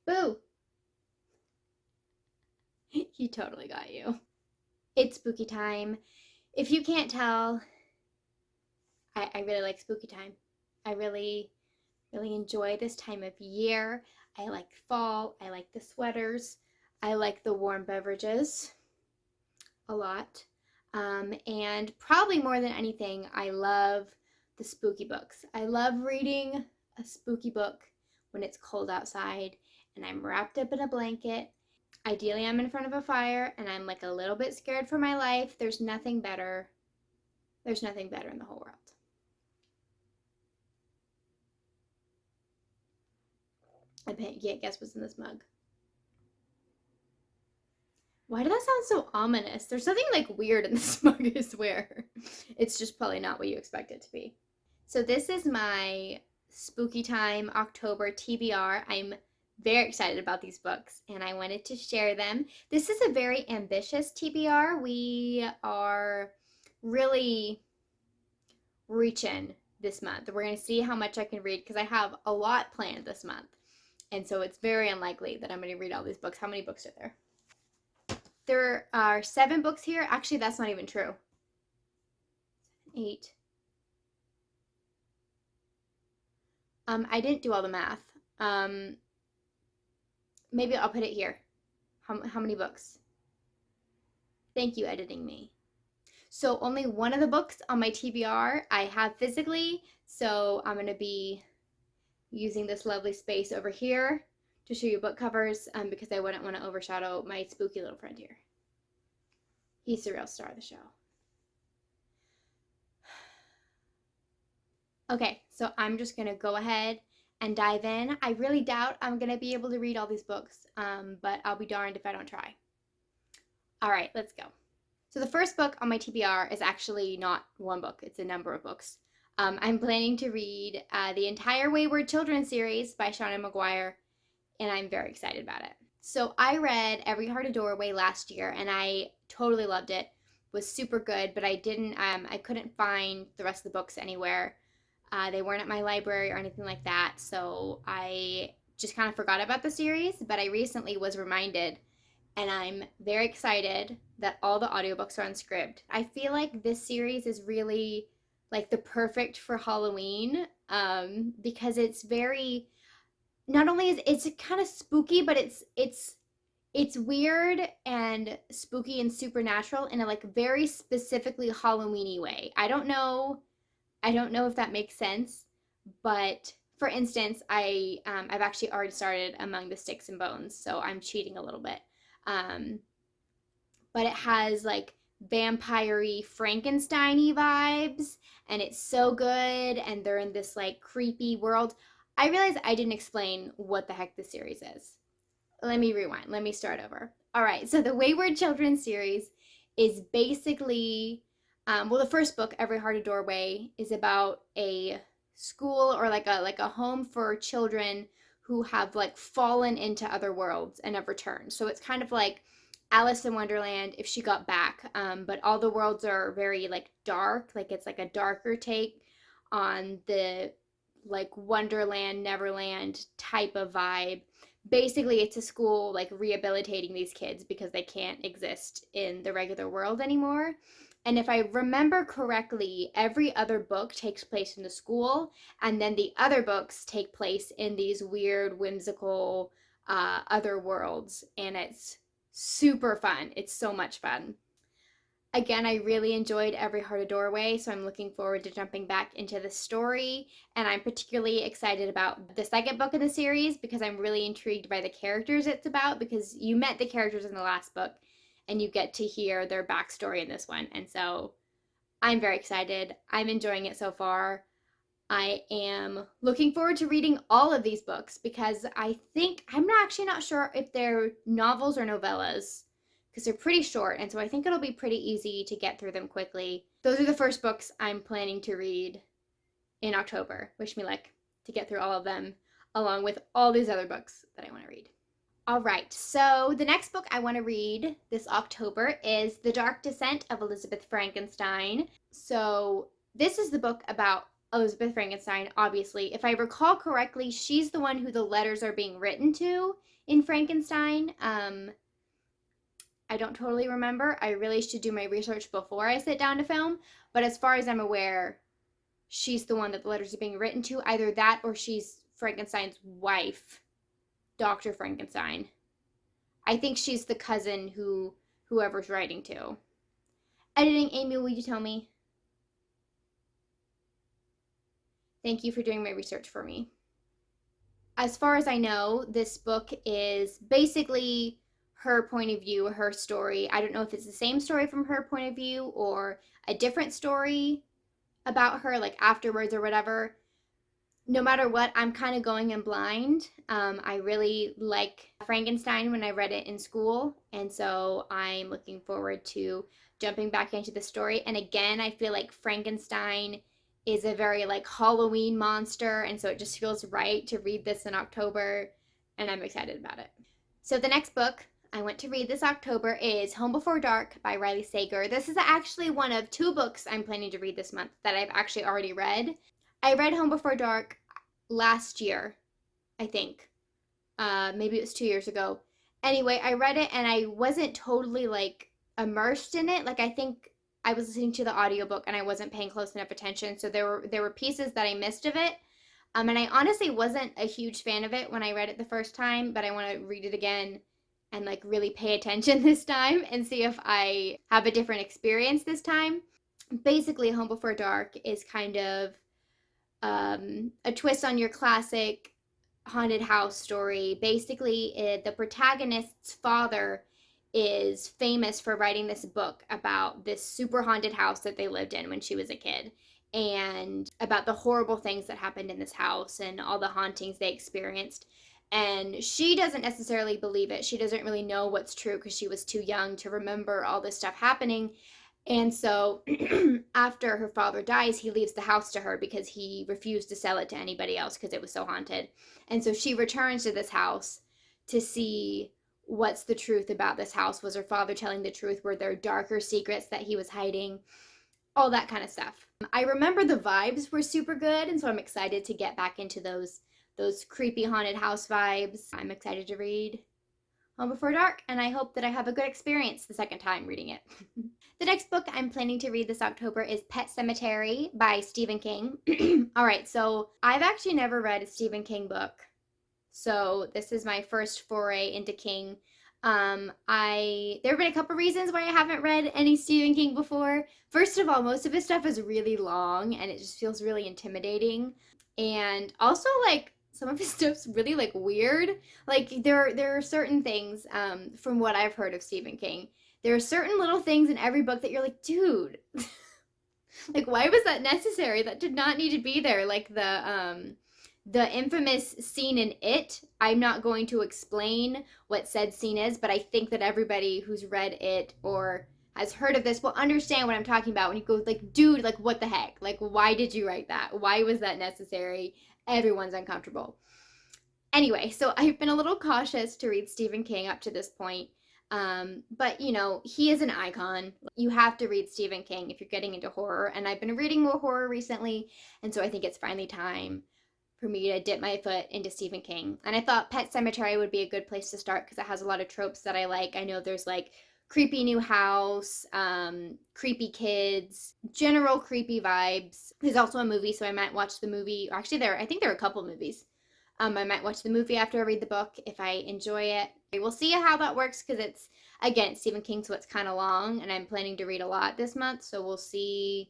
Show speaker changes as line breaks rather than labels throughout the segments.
Boo! He totally got you. It's spooky time. If you can't tell, I really like spooky time. I really enjoy this time of year. I like fall. I like the sweaters. I like the warm beverages a lot. And probably more than anything, I love the spooky books. I love reading a spooky book when it's cold outside and I'm wrapped up in a blanket. Ideally, I'm in front of a fire and I'm like a little bit scared for my life. There's nothing better. There's nothing better in the whole world. I can't guess what's in this mug. Why did that sound so ominous? There's something like weird in this mug, I swear. It's just probably not what you expect it to be. So this is my spooky time October TBR. I'm very excited about these books and I wanted to share them. This is a very ambitious TBR. We are really reaching this month. We're going to see how much I can read because I have a lot planned this month. And so it's very unlikely that I'm going to read all these books. How many books are there? There are 7 books here. Actually, that's not even true. 8. I didn't do all the math. Maybe I'll put it here. How many books? Thank you, editing me. So only one of the books on my TBR I have physically, so I'm going to be using this lovely space over here to show you book covers because I wouldn't want to overshadow my spooky little friend here. He's the real star of the show. Okay, so I'm just going to go ahead and dive in. I really doubt I'm going to be able to read all these books, but I'll be darned if I don't try. All right, let's go. So the first book on my TBR is actually not one book, it's a number of books. I'm planning to read the entire Wayward children's series by Seanan McGuire, and I'm very excited about it. So I read Every Heart a Doorway last year, and I totally loved it. It was super good, but I couldn't find the rest of the books anywhere. They weren't at my library or anything like that, so I just kind of forgot about the series, but I recently was reminded, and I'm very excited that all the audiobooks are on Scribd. I feel like this series is really like the perfect for Halloween because it's very, not only is it's kind of spooky, but it's weird and spooky and supernatural in a like very specifically Halloweeny way. I don't know if that makes sense, but for instance, I've actually already started Among the Sticks and Bones, so I'm cheating a little bit. But it has like vampire-y Frankenstein-y vibes, and it's so good, and they're in this like creepy world. I realized I didn't explain what the heck this series is. Let me rewind. Let me start over. All right, so the Wayward Children's series is basically, well, the first book, Every Heart a Doorway, is about a school or like a home for children who have like fallen into other worlds and have returned. So it's kind of like Alice in Wonderland if she got back, but all the worlds are very like dark, like it's like a darker take on the like Wonderland, Neverland type of vibe. Basically, it's a school like rehabilitating these kids because they can't exist in the regular world anymore. And if I remember correctly, every other book takes place in the school, and then the other books take place in these weird, whimsical other worlds, and it's super fun. It's so much fun. Again, I really enjoyed Every Heart a Doorway, so I'm looking forward to jumping back into the story. And I'm particularly excited about the second book in the series because I'm really intrigued by the characters it's about, because you met the characters in the last book and you get to hear their backstory in this one. And so I'm very excited. I'm enjoying it so far. I am looking forward to reading all of these books because I think, I'm actually not sure if they're novels or novellas, because they're pretty short, and so I think it'll be pretty easy to get through them quickly. Those are the first books I'm planning to read in October. Wish me luck to get through all of them, along with all these other books that I want to read. All right, so the next book I want to read this October is The Dark Descent of Elizabeth Frankenstein. So this is the book about Elizabeth Frankenstein, obviously. If I recall correctly, she's the one who the letters are being written to in Frankenstein. I don't totally remember. I really should do my research before I sit down to film. But as far as I'm aware, she's the one that the letters are being written to. Either that or she's Frankenstein's wife, Dr. Frankenstein. I think she's the cousin who whoever's writing to. Editing, Amy, will you tell me? Thank you for doing my research for me. As far as I know, this book is basically her point of view, her story. I don't know if it's the same story from her point of view or a different story about her, like afterwards or whatever. No matter what, I'm kind of going in blind. I really like Frankenstein when I read it in school, and so I'm looking forward to jumping back into the story. And again, I feel like Frankenstein is a very like Halloween monster, and so it just feels right to read this in October, and I'm excited about it. So the next book I went to read this October is Home Before Dark by Riley Sager. This is actually one of two books I'm planning to read this month that I've actually already read. I read Home Before Dark last year, I think. Maybe it was 2 years ago. Anyway, I read it and I wasn't totally like immersed in it. Like I think I was listening to the audiobook and I wasn't paying close enough attention. So there were pieces that I missed of it. And I honestly wasn't a huge fan of it when I read it the first time, but I want to read it again and like really pay attention this time and see if I have a different experience this time. Basically, Home Before Dark is kind of a twist on your classic haunted house story. Basically, the protagonist's father is famous for writing this book about this super haunted house that they lived in when she was a kid, and about the horrible things that happened in this house and all the hauntings they experienced. And she doesn't necessarily believe it. She doesn't really know what's true because she was too young to remember all this stuff happening. And so after her father dies, he leaves the house to her because he refused to sell it to anybody else because it was so haunted. And so she returns to this house to see what's the truth about this house. Was her father telling the truth? Were there darker secrets that he was hiding? All that kind of stuff. I remember the vibes were super good, and so I'm excited to get back into those creepy haunted house vibes. I'm excited to read Home Before Dark, and I hope that I have a good experience the second time reading it. The next book I'm planning to read this October is Pet Sematary by Stephen King. All right, so I've actually never read a Stephen King book, so this is my first foray into King. There have been a couple reasons why I haven't read any Stephen King before. First of all, most of his stuff is really long, and it just feels really intimidating. And also, like, some of his stuff's really like weird. Like there are certain things from what I've heard of Stephen King. There are certain little things in every book that you're like, dude, like why was that necessary? That did not need to be there. Like the infamous scene in It. I'm not going to explain what said scene is, but I think that everybody who's read It or has heard of this will understand what I'm talking about when you go like, dude, like what the heck? Like why did you write that? Why was that necessary? Everyone's uncomfortable. Anyway, so I've been a little cautious to read Stephen King up to this point. But you know, he is an icon. You have to read Stephen King if you're getting into horror, and I've been reading more horror recently, and so I think it's finally time for me to dip my foot into Stephen King. And I thought Pet Sematary would be a good place to start because it has a lot of tropes that I like. I know there's like creepy new house, creepy kids, general creepy vibes. There's also a movie, so I might watch the movie. Actually, I think there are a couple movies. I might watch the movie after I read the book if I enjoy it. We'll see how that works because it's, again, Stephen King, so it's kind of long, and I'm planning to read a lot this month, so we'll see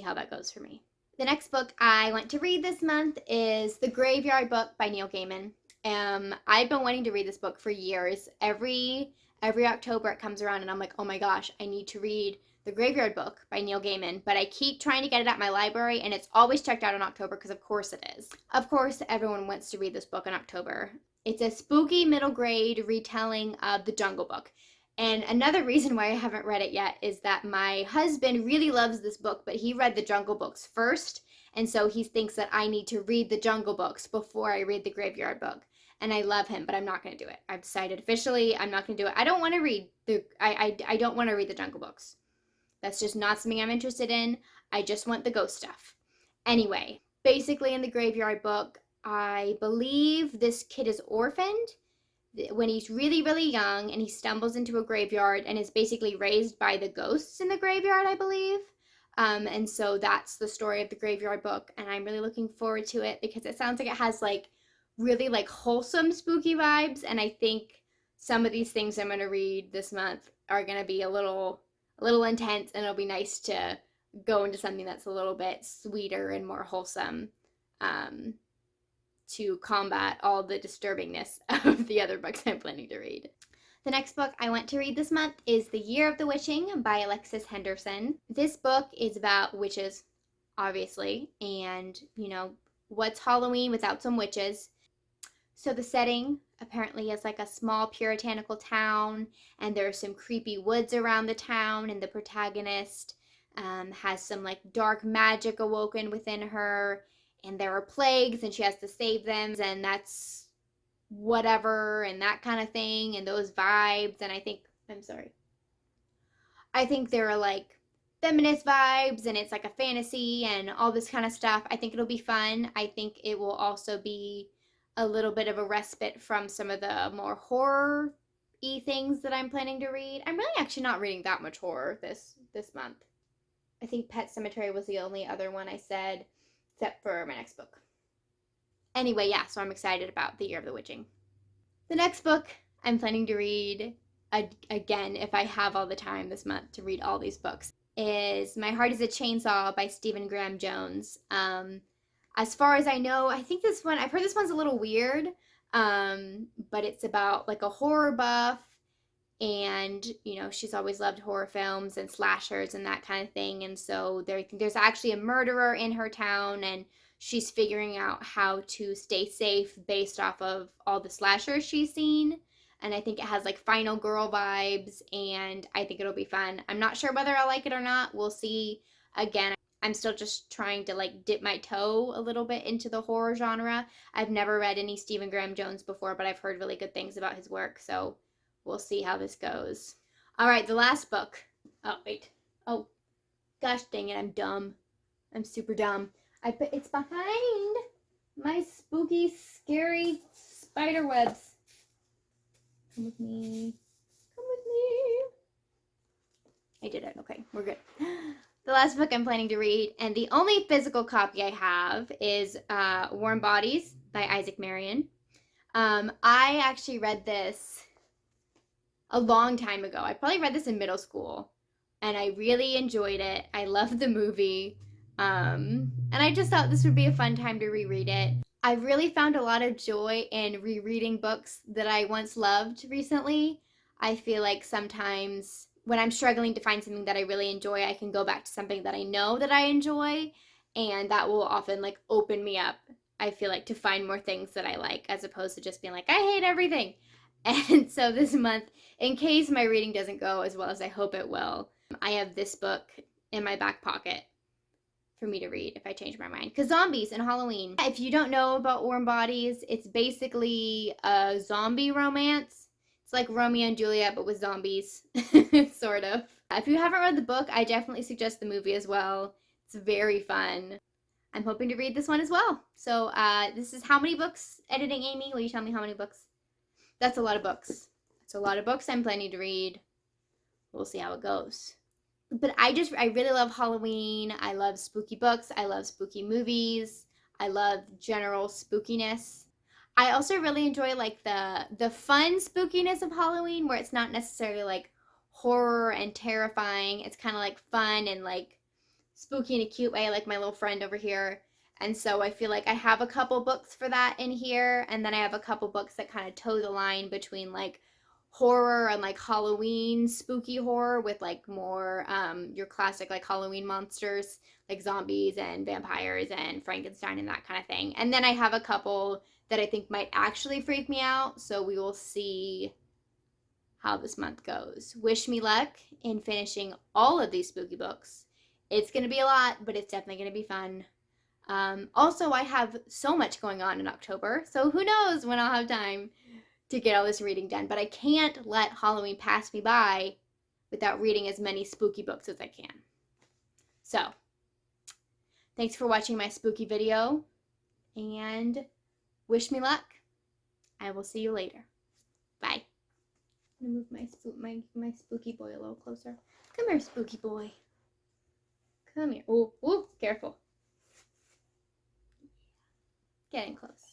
how that goes for me. The next book I want to read this month is The Graveyard Book by Neil Gaiman. I've been wanting to read this book for years. Every October it comes around and I'm like, oh my gosh, I need to read The Graveyard Book by Neil Gaiman, but I keep trying to get it at my library and it's always checked out in October because of course it is. Of course, everyone wants to read this book in October. It's a spooky middle grade retelling of The Jungle Book. And another reason why I haven't read it yet is that my husband really loves this book, but he read The Jungle Books first, and so he thinks that I need to read The Jungle Books before I read The Graveyard Book. And I love him, but I'm not going to do it. I've decided officially I'm not going to do it. I don't want to read I don't want to read The Jungle Books. That's just not something I'm interested in. I just want the ghost stuff. Anyway, basically in the Graveyard Book, I believe this kid is orphaned when he's really, really young, and he stumbles into a graveyard and is basically raised by the ghosts in the graveyard, I believe. And so that's the story of the Graveyard Book, and I'm really looking forward to it because it sounds like it has like really like wholesome spooky vibes, and I think some of these things I'm going to read this month are going to be a little intense, and it'll be nice to go into something that's a little bit sweeter and more wholesome, um, to combat all the disturbingness of the other books I'm planning to read. The next book I want to read this month is The Year of the Witching by Alexis Henderson. This book is about witches, obviously, and, what's Halloween without some witches? So the setting apparently is like a small puritanical town, and there's some creepy woods around the town, and the protagonist has some like dark magic awoken within her, and there are plagues, and she has to save them, and that's whatever, and that kind of thing, and those vibes. And I think there are like feminist vibes, and it's like a fantasy and all this kind of stuff. I think it'll be fun. I think it will also be a little bit of a respite from some of the more horror-y things that I'm planning to read. I'm really actually not reading that much horror this month. I think Pet Sematary was the only other one I said, except for my next book. Anyway, yeah, so I'm excited about The Year of the Witching. The next book I'm planning to read, again, if I have all the time this month to read all these books, is My Heart is a Chainsaw by Stephen Graham Jones. As far as I know, I've heard this one's a little weird, but it's about like a horror buff, and she's always loved horror films and slashers and that kind of thing, and so there's actually a murderer in her town, and she's figuring out how to stay safe based off of all the slashers she's seen. And I think it has like Final Girl vibes, and I think it'll be fun. I'm not sure whether I'll like it or not. We'll see. Again, I'm still just trying to like dip my toe a little bit into the horror genre. I've never read any Stephen Graham Jones before, but I've heard really good things about his work, so we'll see how this goes. All right, the last book. Oh, wait. Oh, gosh dang it, I'm dumb. I'm super dumb. It's behind my spooky, scary spider webs. Come with me. Come with me. I did it. Okay, we're good. The last book I'm planning to read, and the only physical copy I have, is Warm Bodies by Isaac Marion. I actually read this a long time ago. I probably read this in middle school, and I really enjoyed it. I loved the movie, and I just thought this would be a fun time to reread it. I really found a lot of joy in rereading books that I once loved recently. I feel like sometimes when I'm struggling to find something that I really enjoy, I can go back to something that I know that I enjoy, and that will often like open me up, I feel like, to find more things that I like, as opposed to just being like, I hate everything. And so this month, in case my reading doesn't go as well as I hope it will, I have this book in my back pocket for me to read if I change my mind. Because zombies and Halloween. If you don't know about Warm Bodies, it's basically a zombie romance. It's like Romeo and Juliet, but with zombies, sort of. If you haven't read the book, I definitely suggest the movie as well. It's very fun. I'm hoping to read this one as well. So this is how many books, Editing Amy? Will you tell me how many books? That's a lot of books. That's a lot of books I'm planning to read. We'll see how it goes. But I really love Halloween. I love spooky books. I love spooky movies. I love general spookiness. I also really enjoy like the fun spookiness of Halloween, where it's not necessarily like horror and terrifying. It's kind of like fun and like spooky in a cute way, like my little friend over here. And so I feel like I have a couple books for that in here, and then I have a couple books that kind of toe the line between like horror and like Halloween spooky horror, with like more your classic like Halloween monsters like zombies and vampires and Frankenstein and that kind of thing. And then I have a couple that I think might actually freak me out, so we will see how this month goes. Wish me luck in finishing all of these spooky books. It's going to be a lot, but it's definitely going to be fun. Also, I have so much going on in October, so who knows when I'll have time to get all this reading done. But I can't let Halloween pass me by without reading as many spooky books as I can. So, Thanks for watching my spooky video, and wish me luck. I will see you later. Bye. I'm gonna move my spooky boy a little closer. Come here, spooky boy. Come here. Oh, careful. Getting close.